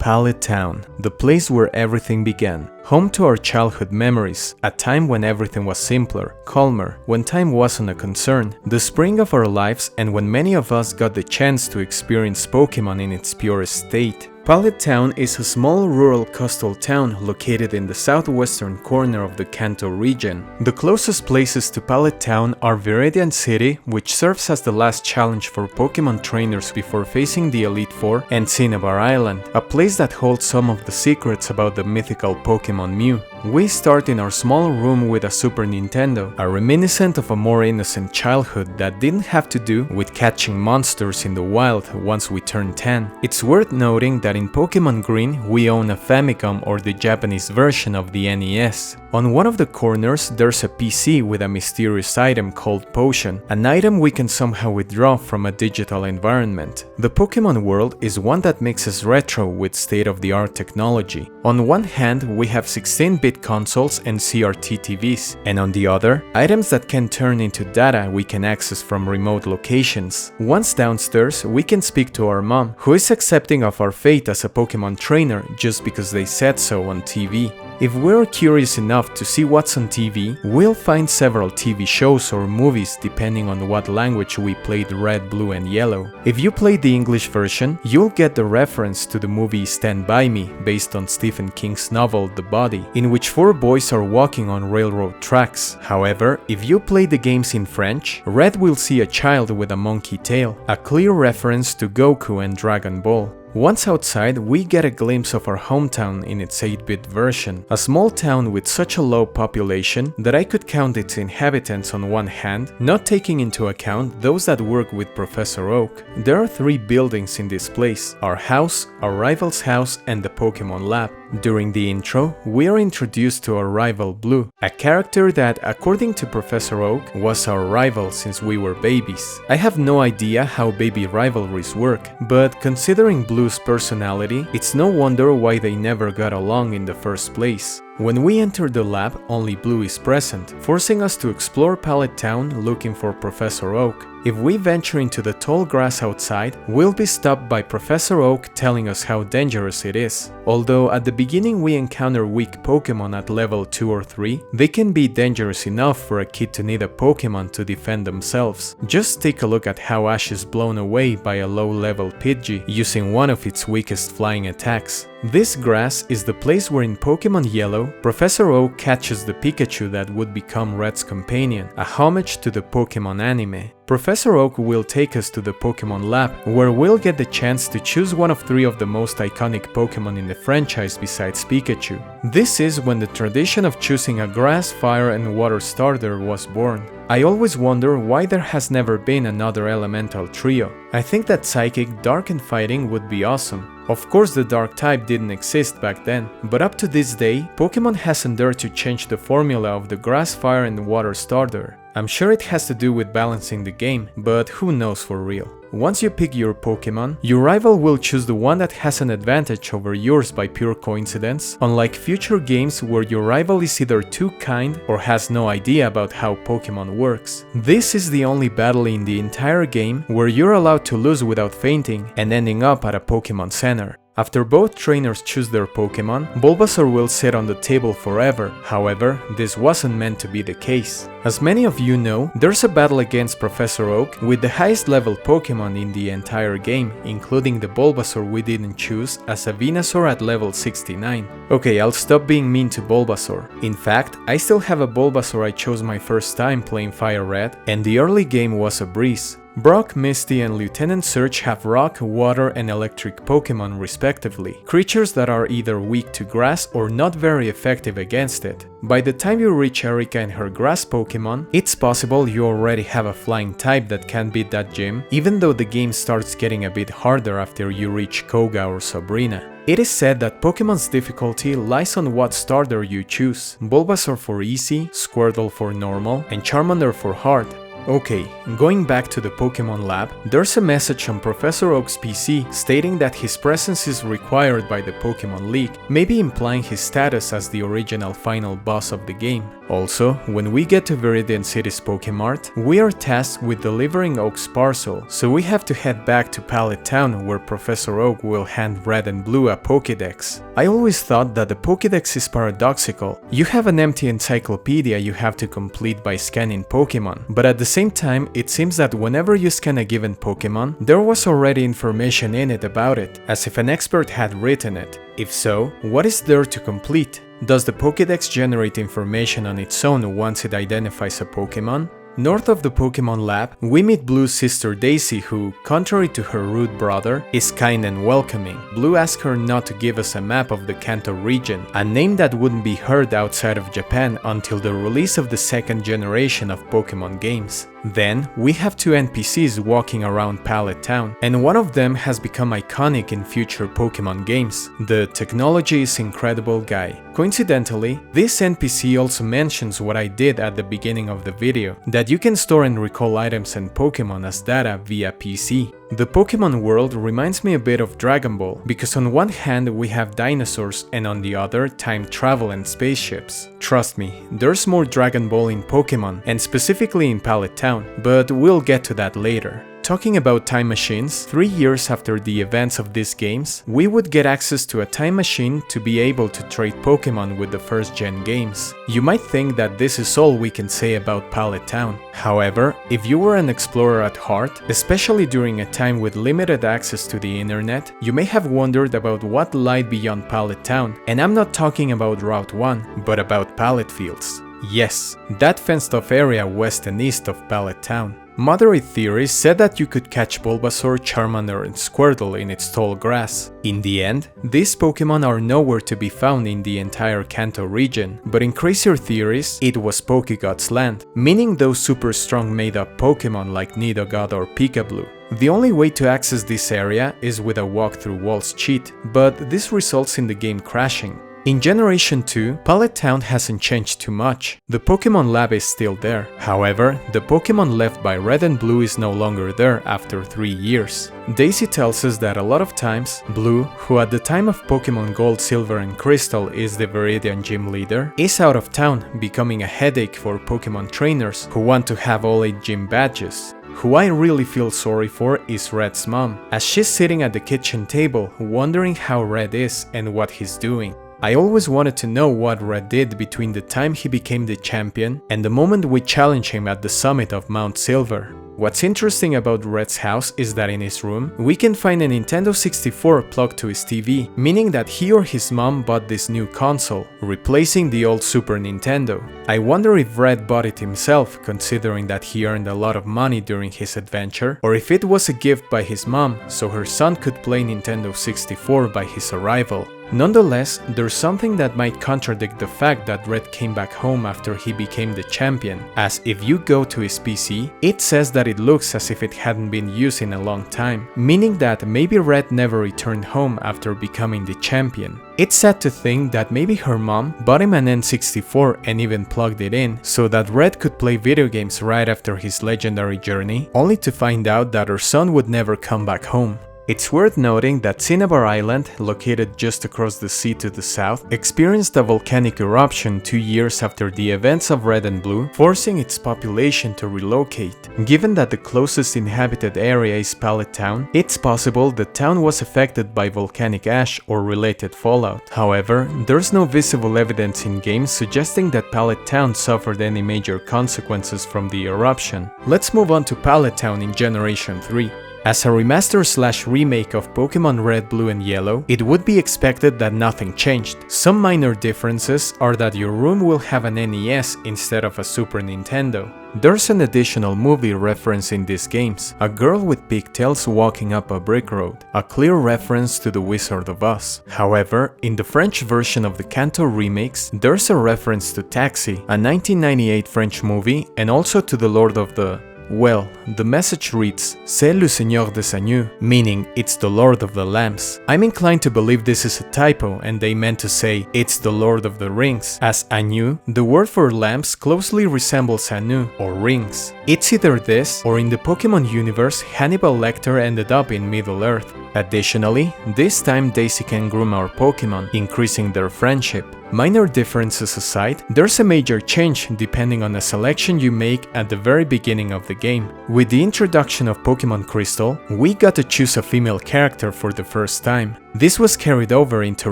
Pallet Town, the place where everything began. Home to our childhood memories, a time when everything was simpler, calmer, when time wasn't a concern, the spring of our lives, and when many of us got the chance to experience Pokémon in its purest state. Pallet Town is a small rural coastal town located in the southwestern corner of the Kanto region. The closest places to Pallet Town are Viridian City, which serves as the last challenge for Pokémon trainers before facing the Elite Four, and Cinnabar Island, a place that holds some of the secrets about the mythical Pokémon Mew. We start in our small room with a Super Nintendo, a reminiscent of a more innocent childhood that didn't have to do with catching monsters in the wild once we turned 10. It's worth noting that in Pokémon Green, we own a Famicom, or the Japanese version of the NES. On one of the corners, there's a PC with a mysterious item called Potion, an item we can somehow withdraw from a digital environment. The Pokémon world is one that mixes retro with state-of-the-art technology. On one hand, we have 16-bit consoles and CRT TVs, and on the other, items that can turn into data we can access from remote locations. Once downstairs, we can speak to our mom, who is accepting of our fate as a Pokémon trainer just because they said so on TV. If we're curious enough to see what's on TV, we'll find several TV shows or movies depending on what language we played Red, Blue and Yellow. If you played the English version, you'll get the reference to the movie Stand By Me, based on Stephen King's novel The Body, in which 4 boys are walking on railroad tracks. However, if you play the games in French, Red will see a child with a monkey tail, a clear reference to Goku and Dragon Ball. Once outside, we get a glimpse of our hometown in its 8-bit version, a small town with such a low population that I could count its inhabitants on one hand, not taking into account those that work with Professor Oak. There are 3 buildings in this place: our house, our rival's house, and the Pokémon Lab. During the intro, we are introduced to our rival Blue, a character that, according to Professor Oak, was our rival since we were babies. I have no idea how baby rivalries work, but considering Blue's personality, it's no wonder why they never got along in the first place. When we enter the lab, only Blue is present, forcing us to explore Pallet Town looking for Professor Oak. If we venture into the tall grass outside, we'll be stopped by Professor Oak telling us how dangerous it is. Although at the beginning we encounter weak Pokémon at level 2 or 3, they can be dangerous enough for a kid to need a Pokémon to defend themselves. Just take a look at how Ash is blown away by a low-level Pidgey using one of its weakest flying attacks. This grass is the place where in Pokémon Yellow, Professor Oak catches the Pikachu that would become Red's companion, a homage to the Pokémon anime. Professor Oak will take us to the Pokémon Lab, where we'll get the chance to choose one of 3 of the most iconic Pokémon in the franchise besides Pikachu. This is when the tradition of choosing a grass, fire and water starter was born. I always wonder why there has never been another elemental trio. I think that Psychic, Dark and Fighting would be awesome. Of course the Dark type didn't exist back then, but up to this day, Pokémon hasn't dared to change the formula of the grass, fire and water starter. I'm sure it has to do with balancing the game, but who knows for real. Once you pick your Pokémon, your rival will choose the one that has an advantage over yours by pure coincidence, unlike future games where your rival is either too kind or has no idea about how Pokémon works. This is the only battle in the entire game where you're allowed to lose without fainting and ending up at a Pokémon Center. After both trainers choose their Pokémon, Bulbasaur will sit on the table forever. However, this wasn't meant to be the case. As many of you know, there's a battle against Professor Oak with the highest level Pokémon in the entire game, including the Bulbasaur we didn't choose as a Venusaur at level 69. Okay, I'll stop being mean to Bulbasaur. In fact, I still have a Bulbasaur I chose my first time playing Fire Red, and the early game was a breeze. Brock, Misty and Lieutenant Surge have rock, water and electric Pokémon respectively, creatures that are either weak to grass or not very effective against it. By the time you reach Erika and her grass Pokémon, it's possible you already have a flying type that can beat that gym, even though the game starts getting a bit harder after you reach Koga or Sabrina. It is said that Pokémon's difficulty lies on what starter you choose, Bulbasaur for easy, Squirtle for normal and Charmander for hard. Okay, going back to the Pokemon lab, there's a message on Professor Oak's PC stating that his presence is required by the Pokemon League, maybe implying his status as the original final boss of the game. Also, when we get to Viridian City's Pokemart, we are tasked with delivering Oak's parcel, so we have to head back to Pallet Town where Professor Oak will hand Red and Blue a Pokedex. I always thought that the Pokedex is paradoxical. You have an empty encyclopedia you have to complete by scanning Pokemon, but at the same time, it seems that whenever you scan a given Pokemon, there was already information in it about it, as if an expert had written it. If so, what is there to complete? Does the Pokedex generate information on its own once it identifies a Pokemon? North of the Pokemon lab, we meet Blue's sister Daisy who, contrary to her rude brother, is kind and welcoming. Blue asks her not to give us a map of the Kanto region, a name that wouldn't be heard outside of Japan until the release of the second generation of Pokemon games. Then, we have two NPCs walking around Pallet Town, and one of them has become iconic in future Pokemon games, the technology is incredible guy. Coincidentally, this NPC also mentions what I did at the beginning of the video, that you can store and recall items and Pokemon as data via PC. The Pokemon world reminds me a bit of Dragon Ball, because on one hand we have dinosaurs and on the other time travel and spaceships. Trust me, there's more Dragon Ball in Pokemon, and specifically in Pallet Town, but we'll get to that later. Talking about time machines, 3 years after the events of these games, we would get access to a time machine to be able to trade Pokemon with the first gen games. You might think that this is all we can say about Pallet Town. However, if you were an explorer at heart, especially during a time with limited access to the internet, you may have wondered about what lied beyond Pallet Town, and I'm not talking about Route 1, but about Pallet Fields. Yes, that fenced-off area west and east of Pallet Town. Moderate theories said that you could catch Bulbasaur, Charmander and Squirtle in its tall grass. In the end, these Pokemon are nowhere to be found in the entire Kanto region, but in crazier theories, it was Pokegod's land, meaning those super strong made-up Pokemon like Nidogod or Pikablu. The only way to access this area is with a walk-through walls cheat, but this results in the game crashing. In Generation 2, Pallet Town hasn't changed too much. The Pokemon lab is still there. However, the Pokemon left by Red and Blue is no longer there after 3 years. Daisy tells us that a lot of times, Blue, who at the time of Pokemon Gold, Silver and Crystal is the Viridian gym leader, is out of town, becoming a headache for Pokemon trainers who want to have all 8 gym badges. Who I really feel sorry for is Red's mom, as she's sitting at the kitchen table wondering how Red is and what he's doing. I always wanted to know what Red did between the time he became the champion and the moment we challenged him at the summit of Mount Silver. What's interesting about Red's house is that in his room, we can find a Nintendo 64 plugged to his TV, meaning that he or his mom bought this new console, replacing the old Super Nintendo. I wonder if Red bought it himself, considering that he earned a lot of money during his adventure, or if it was a gift by his mom, so her son could play Nintendo 64 by his arrival. Nonetheless, there's something that might contradict the fact that Red came back home after he became the champion, as if you go to his PC, it says that it looks as if it hadn't been used in a long time, meaning that maybe Red never returned home after becoming the champion. It's sad to think that maybe her mom bought him an N64 and even plugged it in so that Red could play video games right after his legendary journey, only to find out that her son would never come back home. It's worth noting that Cinnabar Island, located just across the sea to the south, experienced a volcanic eruption 2 years after the events of Red and Blue, forcing its population to relocate. Given that the closest inhabited area is Pallet Town, it's possible the town was affected by volcanic ash or related fallout. However, there's no visible evidence in games suggesting that Pallet Town suffered any major consequences from the eruption. Let's move on to Pallet Town in Generation 3. As a remaster/remake of Pokemon Red, Blue and Yellow, it would be expected that nothing changed. Some minor differences are that your room will have an NES instead of a Super Nintendo. There's an additional movie reference in these games, a girl with pigtails walking up a brick road, a clear reference to The Wizard of Oz. However, in the French version of the Kanto remakes, there's a reference to Taxi, a 1998 French movie, and also to The Lord of the Well, the message reads, C'est le Seigneur des Agneaux, meaning it's the Lord of the Lambs. I'm inclined to believe this is a typo and they meant to say it's the Lord of the Rings, as agneau, the word for lamps, closely resembles anneau, or rings. It's either this, or in the Pokemon universe, Hannibal Lecter ended up in Middle-earth. Additionally, this time Daisy can groom our Pokemon, increasing their friendship. Minor differences aside, there's a major change depending on the selection you make at the very beginning of the game. With the introduction of Pokemon Crystal, we got to choose a female character for the first time. This was carried over into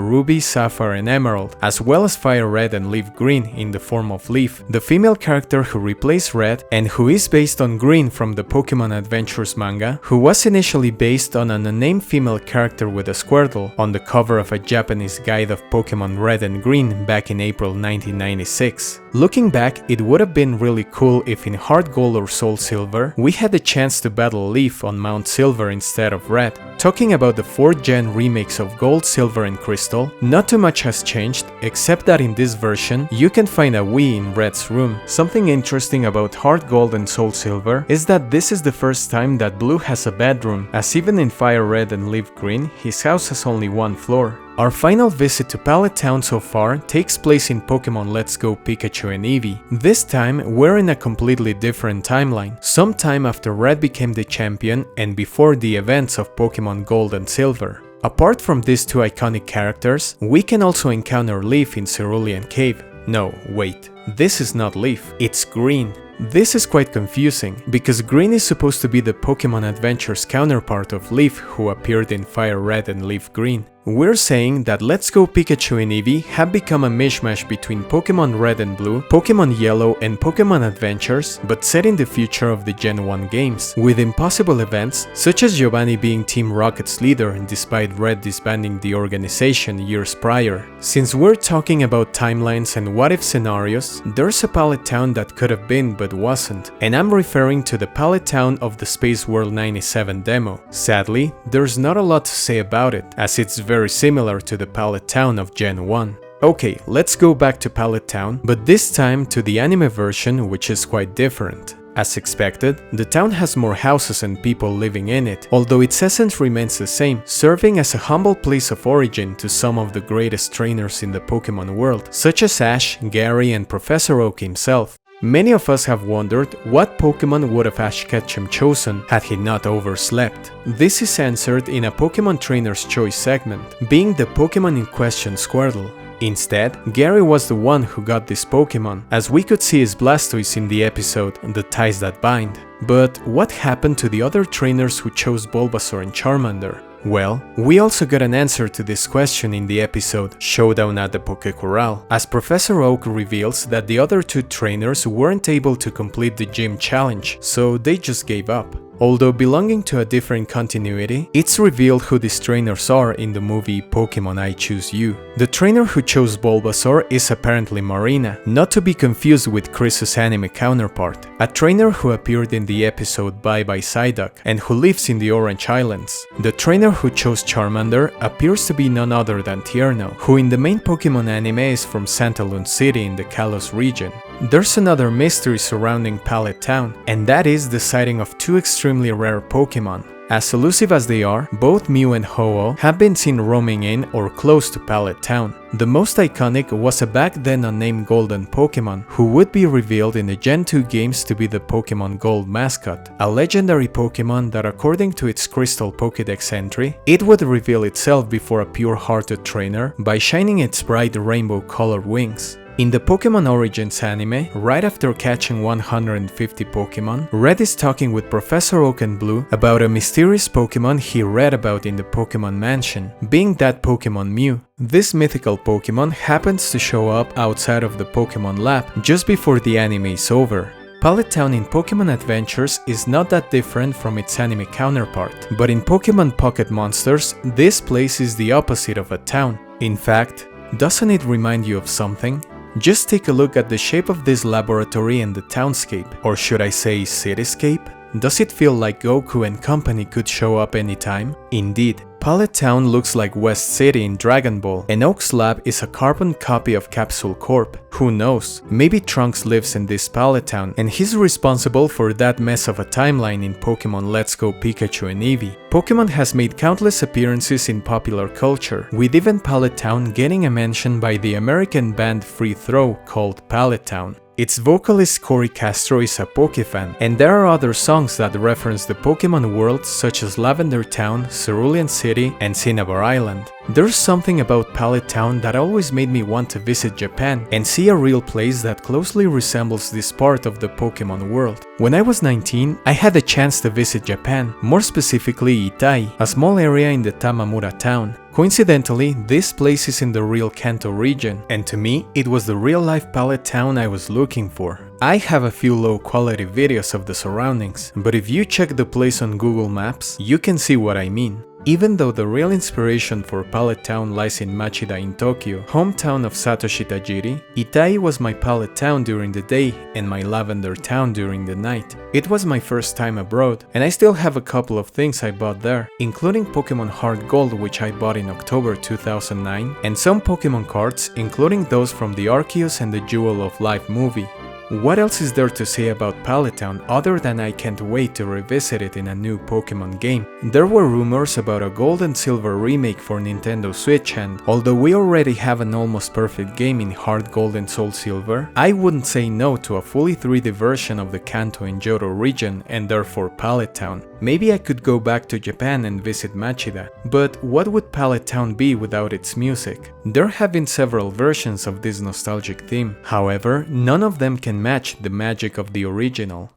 Ruby, Sapphire and Emerald, as well as Fire Red and Leaf Green in the form of Leaf, the female character who replaced Red and who is based on Green from the Pokemon Adventures manga, who was initially based on an unnamed female character with a Squirtle on the cover of a Japanese guide of Pokemon Red and Green back in April 1996. Looking back, it would have been really cool if in Heart Gold or Soul Silver, we had the chance to battle Leaf on Mount Silver instead of Red. Talking about the 4th gen remakes of Gold, Silver and Crystal, not too much has changed, except that in this version, you can find a Wii in Red's room. Something interesting about Heart Gold and Soul Silver is that this is the first time that Blue has a bedroom, as even in Fire Red and Leaf Green, his house has only one floor. Our final visit to Pallet Town so far takes place in Pokemon Let's Go Pikachu and Eevee. This time, we're in a completely different timeline, sometime after Red became the champion and before the events of Pokemon Gold and Silver. Apart from these two iconic characters, we can also encounter Leaf in Cerulean Cave. No, wait, this is not Leaf, it's Green. This is quite confusing, because Green is supposed to be the Pokemon Adventures counterpart of Leaf who appeared in Fire Red and Leaf Green. We're saying that Let's Go Pikachu and Eevee have become a mishmash between Pokemon Red and Blue, Pokemon Yellow and Pokemon Adventures, but set in the future of the Gen 1 games, with impossible events such as Giovanni being Team Rocket's leader despite Red disbanding the organization years prior. Since we're talking about timelines and what-if scenarios, there's a Pallet Town that could have been but wasn't, and I'm referring to the Pallet Town of the Space World 97 demo. Sadly, there's not a lot to say about it, as it's very similar to the Pallet Town of Gen 1. Okay, let's go back to Pallet Town, but this time to the anime version, which is quite different. As expected, the town has more houses and people living in it, although its essence remains the same, serving as a humble place of origin to some of the greatest trainers in the Pokemon world, such as Ash, Gary and Professor Oak himself. Many of us have wondered what Pokemon would have Ash Ketchum chosen had he not overslept. This is answered in a Pokemon Trainer's Choice segment, being the Pokemon in question Squirtle. Instead, Gary was the one who got this Pokemon, as we could see his Blastoise in the episode The Ties That Bind. But what happened to the other trainers who chose Bulbasaur and Charmander? Well, we also got an answer to this question in the episode Showdown at the Pokécorral, as Professor Oak reveals that the other two trainers weren't able to complete the gym challenge, so they just gave up. Although belonging to a different continuity, it's revealed who these trainers are in the movie Pokémon I Choose You. The trainer who chose Bulbasaur is apparently Marina, not to be confused with Chris's anime counterpart, a trainer who appeared in the episode Bye Bye Psyduck and who lives in the Orange Islands. The trainer who chose Charmander appears to be none other than Tierno, who in the main Pokemon anime is from Santalune City in the Kalos region. There's another mystery surrounding Pallet Town, and that is the sighting of two extremely rare Pokemon. As elusive as they are, both Mew and Ho-Oh have been seen roaming in or close to Pallet Town. The most iconic was a back then unnamed golden Pokemon, who would be revealed in the Gen 2 games to be the Pokemon Gold mascot, a legendary Pokemon that according to its Crystal Pokedex entry, it would reveal itself before a pure-hearted trainer by shining its bright rainbow-colored wings. In the Pokemon Origins anime, right after catching 150 Pokemon, Red is talking with Professor Oak and Blue about a mysterious Pokemon he read about in the Pokemon Mansion, being that Pokemon Mew. This mythical Pokemon happens to show up outside of the Pokemon Lab just before the anime is over. Pallet Town in Pokemon Adventures is not that different from its anime counterpart, but in Pokemon Pocket Monsters, this place is the opposite of a town. In fact, doesn't it remind you of something? Just take a look at the shape of this laboratory and the townscape, or should I say cityscape? Does it feel like Goku and company could show up anytime? Indeed. Pallet Town looks like West City in Dragon Ball, and Oak's lab is a carbon copy of Capsule Corp. Who knows, maybe Trunks lives in this Pallet Town and he's responsible for that mess of a timeline in Pokemon Let's Go Pikachu and Eevee. Pokemon has made countless appearances in popular culture, with even Pallet Town getting a mention by the American band Free Throw called Pallet Town. Its vocalist Corey Castro is a Pokefan, and there are other songs that reference the Pokemon world such as Lavender Town, Cerulean City, and Cinnabar Island. There's something about Pallet Town that always made me want to visit Japan and see a real place that closely resembles this part of the Pokemon world. When I was 19, I had the chance to visit Japan, more specifically Itai, a small area in the Tamamura town. Coincidentally, this place is in the real Kanto region, and to me, it was the real-life Pallet Town I was looking for. I have a few low-quality videos of the surroundings, but if you check the place on Google Maps, you can see what I mean. Even though the real inspiration for Pallet Town lies in Machida in Tokyo, hometown of Satoshi Tajiri, Itai was my Pallet Town during the day and my Lavender Town during the night. It was my first time abroad, and I still have a couple of things I bought there, including Pokemon Heart Gold, which I bought in October 2009, and some Pokemon cards, including those from the Arceus and the Jewel of Life movie. What else is there to say about Pallet Town other than I can't wait to revisit it in a new Pokemon game? There were rumors about a Gold and Silver remake for Nintendo Switch, and although we already have an almost perfect game in Heart Gold and Soul Silver, I wouldn't say no to a fully 3D version of the Kanto and Johto region and therefore Pallet Town. Maybe I could go back to Japan and visit Machida, but what would Pallet Town be without its music? There have been several versions of this nostalgic theme, however, none of them can match the magic of the original.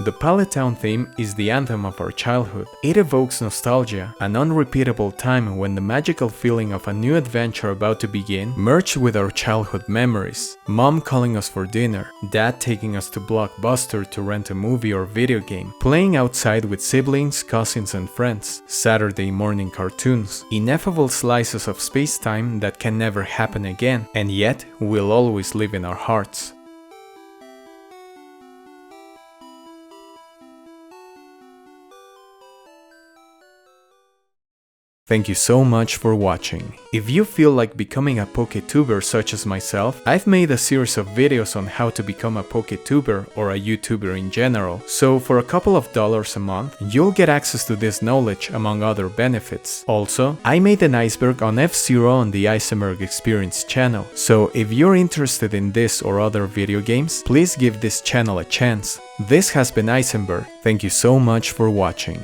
The Pallet Town theme is the anthem of our childhood. It evokes nostalgia, an unrepeatable time when the magical feeling of a new adventure about to begin merged with our childhood memories. Mom calling us for dinner, Dad taking us to Blockbuster to rent a movie or video game, playing outside with siblings, cousins and friends, Saturday morning cartoons, ineffable slices of space-time that can never happen again, and yet will always live in our hearts. Thank you so much for watching. If you feel like becoming a PokeTuber such as myself, I've made a series of videos on how to become a PokeTuber or a YouTuber in general, so for a couple of dollars a month, you'll get access to this knowledge among other benefits. Also, I made an iceberg on F-Zero on the EisenBerg Experience channel, so if you're interested in this or other video games, please give this channel a chance. This has been EisenBerg. Thank you so much for watching.